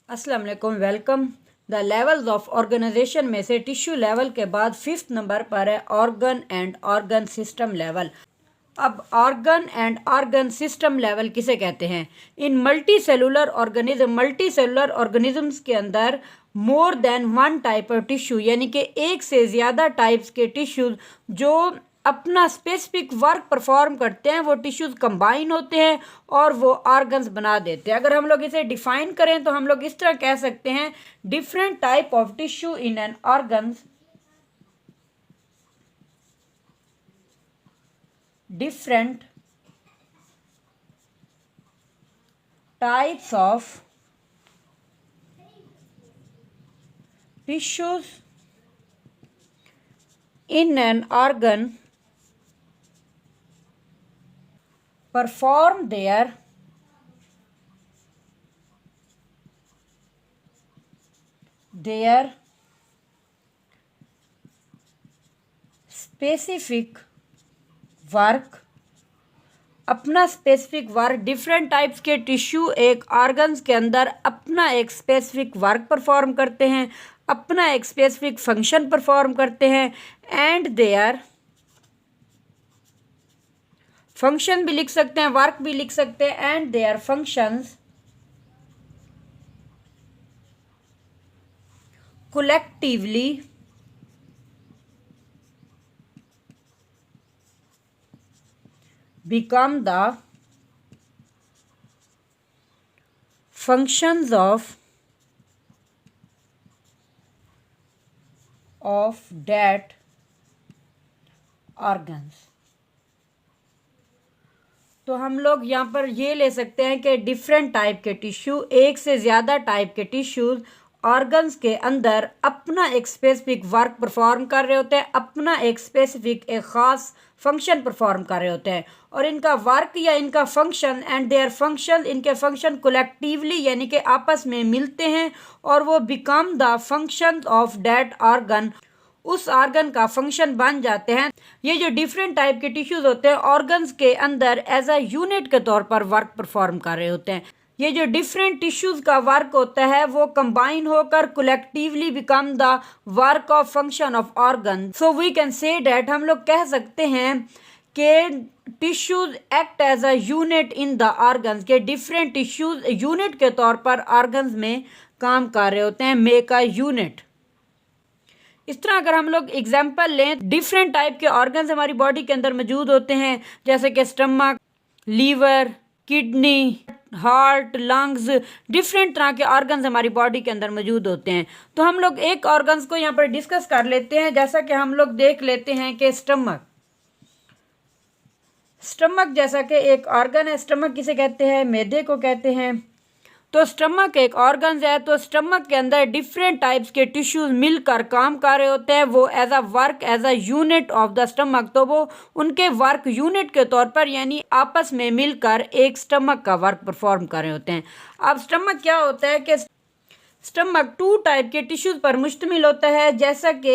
अस्सलाम वालेकुम, welcome. The levels of organization में से टिश्यू लेवल के बाद 5th नंबर पर है organ and organ system level. अब organ and organ system level किसे कहते हैं? इन मल्टी सेलुलर ऑर्गेनिजम्स के अंदर more than one type of tissue, यानी कि एक से ज़्यादा टाइप्स के टिश्यूज जो अपना स्पेसिफिक वर्क परफॉर्म करते हैं, वो टिश्यूज कंबाइन होते हैं और वो ऑर्गन्स बना देते हैं। अगर हम लोग इसे डिफाइन करें तो हम लोग इस तरह कह सकते हैं, different type of tissue in an organs, different types of tissues in an organ perform their specific work, अपना स्पेसिफिक वर्क। डिफरेंट टाइप्स के टिश्यू एक ऑर्गन्स के अंदर अपना एक स्पेसिफिक वर्क परफॉर्म करते हैं, अपना एक स्पेसिफिक फंक्शन परफॉर्म करते हैं। एंड देयर फंक्शन भी लिख सकते हैं, वर्क भी लिख सकते हैं। And their functions collectively become the functions of that organs। तो हम लोग यहाँ पर ये ले सकते हैं कि डिफरेंट टाइप के टिश्यू, एक से ज़्यादा टाइप के टिश्यूज़ ऑर्गन्स के अंदर अपना एक स्पेसिफिक वर्क परफॉर्म कर रहे होते हैं, अपना एक स्पेसिफिक एक ख़ास फंक्शन परफॉर्म कर रहे होते हैं। और इनका वर्क या इनका फंक्शन एंड देयर फंक्शन, इनके फंक्शन कोलेक्टिवली यानी कि आपस में मिलते हैं और वो become the function of that organ, उस ऑर्गन का फंक्शन बन जाते हैं। ये जो डिफरेंट टाइप के टिश्यूज होते हैं ऑर्गन्स के अंदर एज अ यूनिट के तौर पर वर्क परफॉर्म कर रहे होते हैं। ये जो डिफरेंट टिश्यूज का वर्क होता है वो कंबाइन होकर collectively become the work of function of organ. So we can say that, हम लोग कह सकते हैं कि tissues act as a unit in the organs, के डिफरेंट टिश्यूज यूनिट के तौर पर ऑर्गन्स में काम कर रहे होते हैं, मेक अ यूनिट। इस तरह अगर हम लोग एग्जाम्पल लें, डिफरेंट टाइप के ऑर्गन्स हमारी बॉडी के अंदर मौजूद होते हैं, जैसे कि stomach, liver, kidney, heart, lungs, डिफरेंट तरह के ऑर्गन्स हमारी बॉडी के अंदर मौजूद होते हैं। तो हम लोग एक ऑर्गन्स को यहाँ पर डिस्कस कर लेते हैं। जैसा कि हम लोग देख लेते हैं कि स्टमक जैसा कि एक ऑर्गन है। स्टमक किसे कहते हैं? मैदे को कहते हैं। तो स्टमक एक ऑर्गन है, तो स्टमक के अंदर डिफरेंट टाइप्स के टिश्यूज मिलकर काम कर रहे होते हैं, वो as a work as a unit of the stomach. तो वो उनके वर्क यूनिट के तौर पर यानी आपस में मिलकर एक स्टमक का वर्क परफॉर्म कर रहे होते हैं। अब स्टमक क्या होता है कि स्टमक 2 टाइप के टिश्यूज पर मुश्तमिल होता है, जैसा कि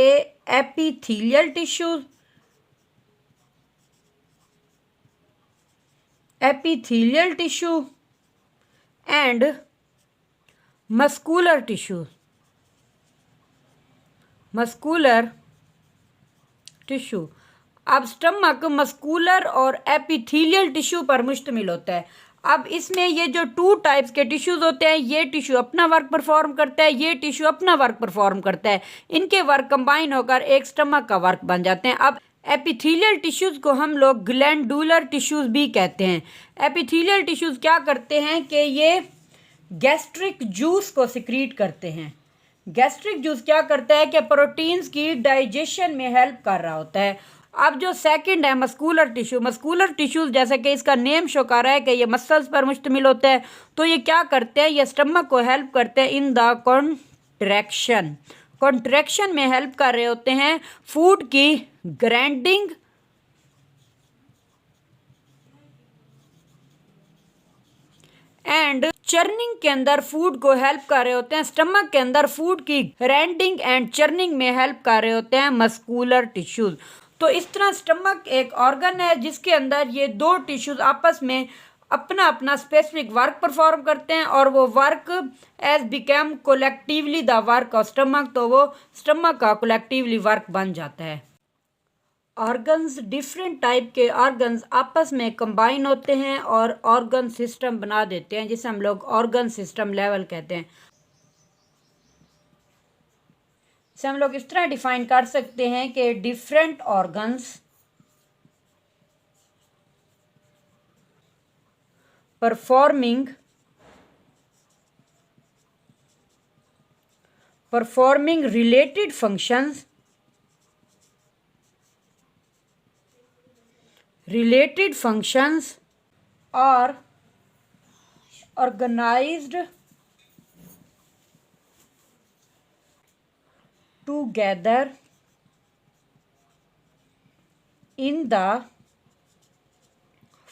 epithelial tissue and muscular tissue. अब स्टमक मस्कुलर और एपिथेलियल टिश्यू पर मुश्तमिल होता है। अब इसमें ये जो 2 टाइप्स के टिश्यूज होते हैं, ये टिश्यू अपना वर्क परफॉर्म करता है, ये टिश्यू अपना वर्क परफॉर्म करता है। इनके वर्क कंबाइन होकर एक स्टमक का वर्क बन जाते हैं। अब एपिथेलियल टिश्यूज को हम लोग ग्लैंडुलर टिश्यूज भी कहते हैं। एपिथेलियल टिश्यूज क्या करते हैं कि ये गैस्ट्रिक जूस को सिक्रीट करते हैं। गैस्ट्रिक जूस क्या करता है कि प्रोटीन्स की डाइजेशन में हेल्प कर रहा होता है। अब जो सेकंड है मस्कुलर टिश्यूज, जैसा कि इसका नेम शो कर रहा है कि ये मसल्स पर मुश्तमिल होता है। तो ये क्या करते हैं? ये स्टमक को हेल्प करते हैं इन द कॉन्ट्रैक्शन में हेल्प कर रहे होते हैं, फूड की ग्राइंडिंग एंड चर्निंग के अंदर फूड को हेल्प कर रहे होते हैं। स्टमक के अंदर फूड की ग्राइंडिंग एंड चर्निंग में हेल्प कर रहे होते हैं मस्कुलर टिश्यूज। तो इस तरह स्टमक एक ऑर्गन है जिसके अंदर ये 2 टिश्यूज आपस में अपना अपना स्पेसिफिक वर्क परफॉर्म करते हैं और वो work as become collectively the work of stomach, तो वो स्टमक का कोलेक्टिवली वर्क बन जाता है। ऑर्गन्स, डिफरेंट टाइप के ऑर्गन्स आपस में कंबाइन होते हैं और ऑर्गन सिस्टम बना देते हैं, जिसे हम लोग ऑर्गन सिस्टम लेवल कहते हैं। इसे हम लोग इस तरह डिफाइन कर सकते हैं कि different organs performing related functions are organized together in the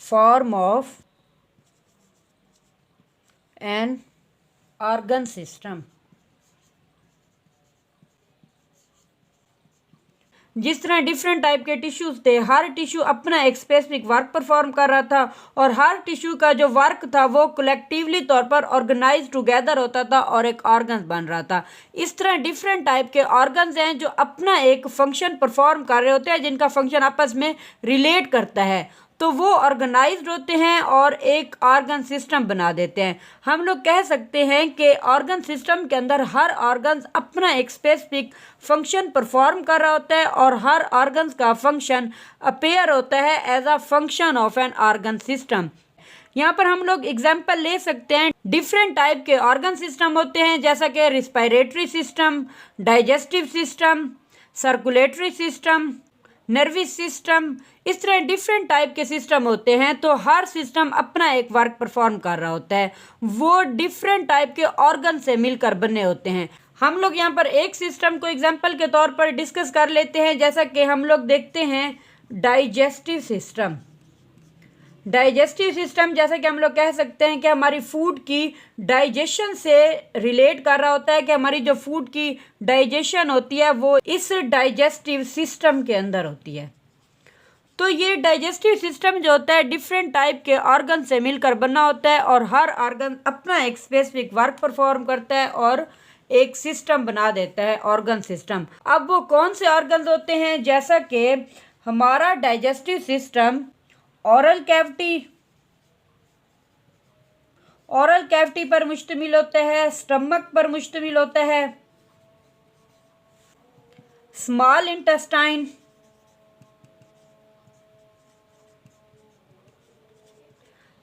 form of an organ system। जिस तरह डिफरेंट टाइप के टिश्यूज थे, हर टिश्यू अपना एक स्पेसिफिक वर्क परफॉर्म कर रहा था और हर टिश्यू का जो वर्क था वो कलेक्टिवली तौर पर ऑर्गेनाइज टुगेदर होता था और एक ऑर्गन बन रहा था। इस तरह डिफरेंट टाइप के ऑर्गन्स हैं जो अपना एक फंक्शन परफॉर्म कर रहे होते हैं, जिनका फंक्शन आपस में रिलेट करता है, तो वो ऑर्गेनाइज्ड होते हैं और एक ऑर्गन सिस्टम बना देते हैं। हम लोग कह सकते हैं कि ऑर्गन सिस्टम के अंदर हर ऑर्गन अपना एक स्पेसिफिक फंक्शन परफॉर्म कर रहा होता है और हर ऑर्गन का फंक्शन अपेयर होता है as a function of an organ system. यहाँ पर हम लोग एग्जाम्पल ले सकते हैं, डिफरेंट टाइप के ऑर्गन सिस्टम होते हैं, जैसा कि respiratory system, digestive system, circulatory system, nervous system. इस तरह डिफरेंट टाइप के सिस्टम होते हैं, तो हर सिस्टम अपना एक वर्क परफॉर्म कर रहा होता है, वो डिफरेंट टाइप के ऑर्गन से मिलकर बने होते हैं। हम लोग यहाँ पर एक सिस्टम को एग्जांपल के तौर पर डिस्कस कर लेते हैं, जैसा कि हम लोग देखते हैं डाइजेस्टिव सिस्टम। डाइजेस्टिव सिस्टम जैसा कि हम लोग कह सकते हैं कि हमारी फूड की डाइजेशन से रिलेट कर रहा होता है, कि हमारी जो फूड की डाइजेशन होती है वो इस डाइजेस्टिव सिस्टम के अंदर होती है। तो ये डाइजेस्टिव सिस्टम जो होता है डिफरेंट टाइप के ऑर्गन से मिलकर बना होता है और हर ऑर्गन अपना एक स्पेसिफिक वर्क परफॉर्म करता है और एक सिस्टम बना देता है, ऑर्गन सिस्टम। अब वो कौन से ऑर्गन होते हैं, जैसा कि हमारा डाइजेस्टिव सिस्टम ओरल कैविटी पर मुश्तमिल होता है, स्टमक पर मुश्तमिल होता है, small intestine,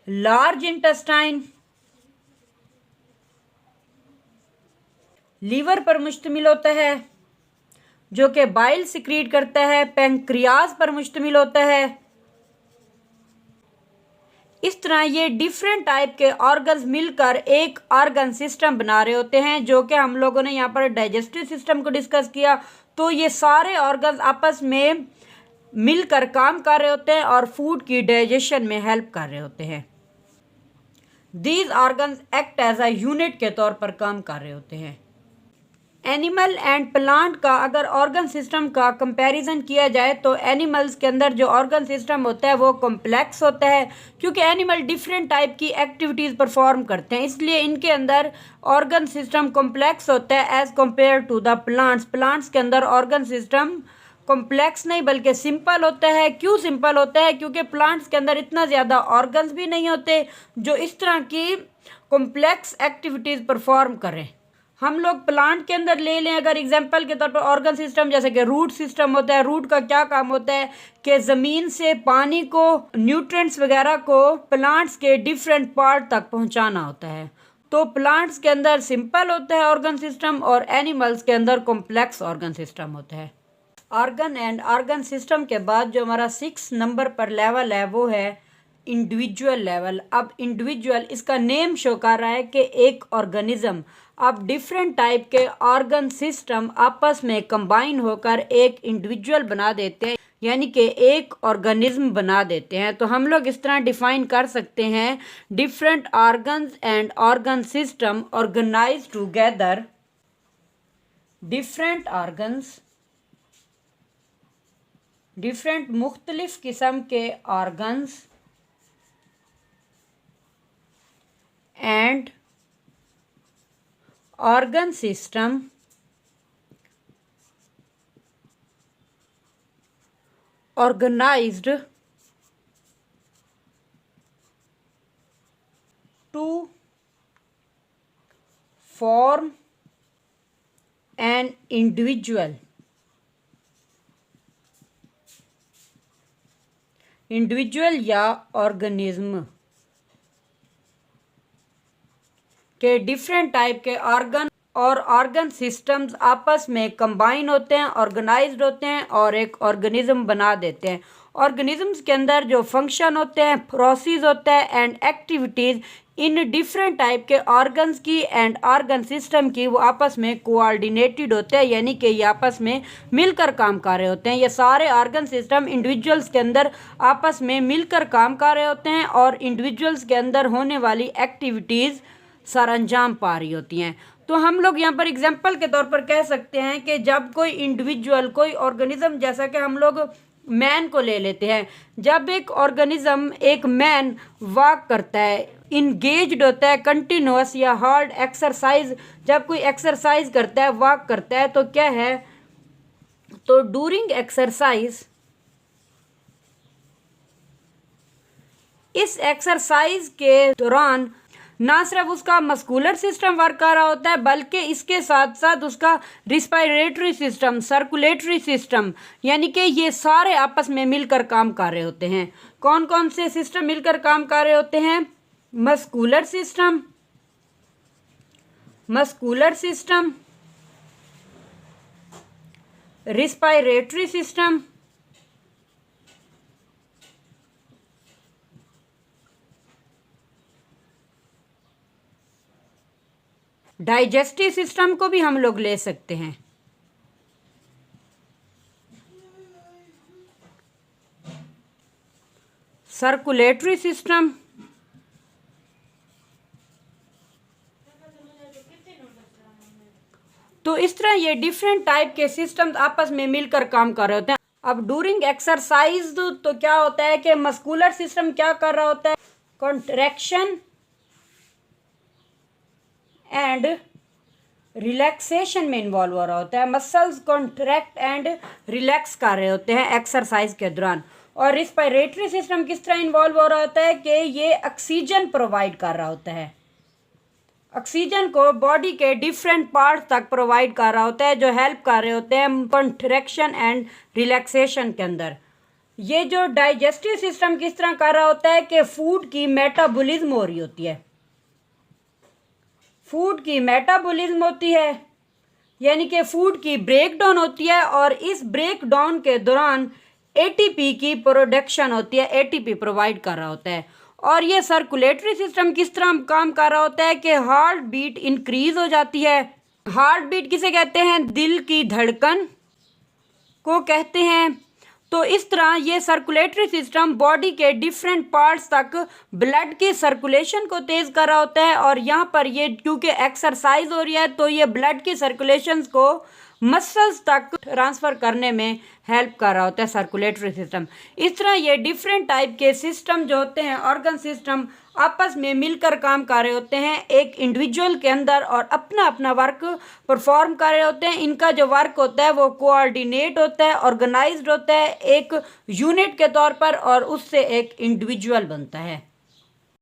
large intestine, liver पर मुश्तमिल होता है जो कि बाइल सिक्रीट करता है, पैंक्रियाज पर मुश्तमिल होता है। इस तरह ये डिफरेंट टाइप के ऑर्गन्स मिलकर एक ऑर्गन सिस्टम बना रहे होते हैं, जो कि हम लोगों ने यहाँ पर डाइजेस्टिव सिस्टम को डिस्कस किया। तो ये सारे ऑर्गन्स आपस में मिलकर काम कर रहे होते हैं और फूड की डाइजेशन में हेल्प कर रहे होते हैं। These organs act as a unit के तौर पर काम कर रहे होते हैं। एनिमल एंड प्लांट का अगर ऑर्गन सिस्टम का कंपैरिजन किया जाए तो एनिमल्स के अंदर जो ऑर्गन सिस्टम होता है वो कॉम्प्लेक्स होता है, क्योंकि एनिमल डिफरेंट टाइप की एक्टिविटीज़ परफॉर्म करते हैं, इसलिए इनके अंदर ऑर्गन सिस्टम कॉम्प्लेक्स होता है as compare to the plants. Plants के अंदर ऑर्गन सिस्टम कॉम्प्लेक्स नहीं बल्कि सिंपल होता है। क्यों सिंपल होता है? क्योंकि प्लांट्स के अंदर इतना ज़्यादा ऑर्गन्स भी नहीं होते जो इस तरह की कॉम्प्लेक्स एक्टिविटीज़ परफॉर्म करें। हम लोग प्लांट के अंदर ले लें अगर एग्जांपल के तौर पर ऑर्गन सिस्टम, जैसे कि रूट सिस्टम होता है। रूट का क्या काम होता है कि ज़मीन से पानी को, न्यूट्रिएंट्स वगैरह को प्लांट्स के डिफरेंट पार्ट तक पहुंचाना होता है। तो प्लांट्स के अंदर सिंपल होता है ऑर्गन सिस्टम और एनिमल्स के अंदर कॉम्प्लेक्स ऑर्गन सिस्टम होता है। ऑर्गन एंड ऑर्गन सिस्टम के बाद जो हमारा 6 नंबर पर लेवल है वो है इंडिविजुअल लेवल। अब इंडिविजुअल, इसका नेम शो कर रहा है कि एक ऑर्गेनिज्म। अब डिफरेंट टाइप के ऑर्गन सिस्टम आपस में कंबाइन होकर एक इंडिविजुअल बना देते हैं, यानी कि एक ऑर्गेनिज्म बना देते हैं। तो हम लोग इस तरह डिफाइन कर सकते हैं, different organs and organ system organize together. Different organs, different मुख्तलिफ किस्म के organs organ system organized to form an individual या ऑर्गेनिज्म के डिफरेंट टाइप के ऑर्गन और ऑर्गन सिस्टम्स आपस में कंबाइन होते हैं, ऑर्गेनाइज्ड होते हैं और एक ऑर्गेनिज्म बना देते हैं। ऑर्गेनिजम्स के अंदर जो फंक्शन होते हैं, प्रोसेस होता है and activities in different type के ऑर्गन्स की एंड ऑर्गन सिस्टम की वो आपस में कोऑर्डिनेटेड होते हैं, यानी कि ये आपस में मिलकर काम कर रहे होते हैं। ये सारे ऑर्गन सिस्टम इंडिविजुअल्स के अंदर आपस में मिलकर काम कर रहे होते हैं और इंडिविजुअल्स के अंदर होने वाली एक्टिविटीज़ सरअंजाम पा रही होती हैं। तो हम लोग यहाँ पर एग्जाम्पल के तौर पर कह सकते हैं कि जब कोई इंडिविजुअल, कोई ऑर्गेनिज्म, जैसा कि हम लोग मैन को ले लेते हैं, जब एक ऑर्गेनिज्म, एक मैन वॉक करता है, इंगेज्ड होता है कंटिन्यूअस या हार्ड एक्सरसाइज, जब कोई एक्सरसाइज करता है, वॉक करता है, तो क्या है, तो ड्यूरिंग एक्सरसाइज, इस एक्सरसाइज के दौरान ना सिर्फ उसका मस्कुलर सिस्टम वर्क कर रहा होता है बल्कि इसके साथ साथ उसका रिस्पायरेटरी सिस्टम, सर्कुलेटरी सिस्टम, यानी कि ये सारे आपस में मिलकर काम कर रहे होते हैं। कौन कौन से सिस्टम मिलकर काम कर रहे होते हैं? Muscular system, respiratory system, digestive system को भी हम लोग ले सकते हैं। सर्कुलेटरी सिस्टम, तो इस तरह ये डिफरेंट टाइप के सिस्टम्स आपस में मिलकर काम कर रहे होते हैं। अब ड्यूरिंग एक्सरसाइज तो क्या होता है कि मस्कुलर सिस्टम क्या कर रहा होता है? कॉन्ट्रैक्शन एंड रिलैक्सेशन में इन्वॉल्व हो रहा होता है। मसल्स कॉन्ट्रैक्ट एंड रिलैक्स कर रहे होते हैं एक्सरसाइज के दौरान। और रिस्पायरेटरी सिस्टम किस तरह इन्वॉल्व हो रहा होता है कि ये ऑक्सीजन प्रोवाइड कर रहा होता है, ऑक्सीजन को बॉडी के डिफरेंट पार्ट्स तक प्रोवाइड कर रहा होता है, जो हेल्प कर रहे होते हैं कॉन्ट्रैक्शन एंड रिलैक्सेशन के अंदर। ये जो डाइजेस्टिव सिस्टम किस तरह कर रहा होता है कि फूड की मेटाबॉलिज्म हो रही होती है, फूड की मेटाबॉलिज्म होती है, यानी कि फूड की ब्रेक डाउन होती है और इस ब्रेक डाउन के दौरान एटीपी की प्रोडक्शन होती है, एटीपी प्रोवाइड कर रहा होता है। और ये सर्कुलेटरी सिस्टम किस तरह काम कर रहा होता है कि हार्ट बीट इंक्रीज हो जाती है। हार्ट बीट किसे कहते हैं? दिल की धड़कन को कहते हैं। तो इस तरह ये सर्कुलेटरी सिस्टम बॉडी के डिफरेंट पार्ट्स तक ब्लड की सर्कुलेशन को तेज़ कर रहा होता है और यहाँ पर ये क्योंकि एक्सरसाइज हो रही है तो ये ब्लड की सर्कुलेशंस को मसल्स तक ट्रांसफ़र करने में हेल्प कर रहा होता है सर्कुलेटरी सिस्टम। इस तरह ये डिफरेंट टाइप के सिस्टम जो होते हैं, ऑर्गन सिस्टम, आपस में मिलकर काम कर रहे होते हैं एक इंडिविजुअल के अंदर और अपना अपना वर्क परफॉर्म कर रहे होते हैं। इनका जो वर्क होता है वो कोऑर्डिनेट होता है, ऑर्गेनाइज्ड होता है एक यूनिट के तौर पर और उससे एक इंडिविजुअल बनता है।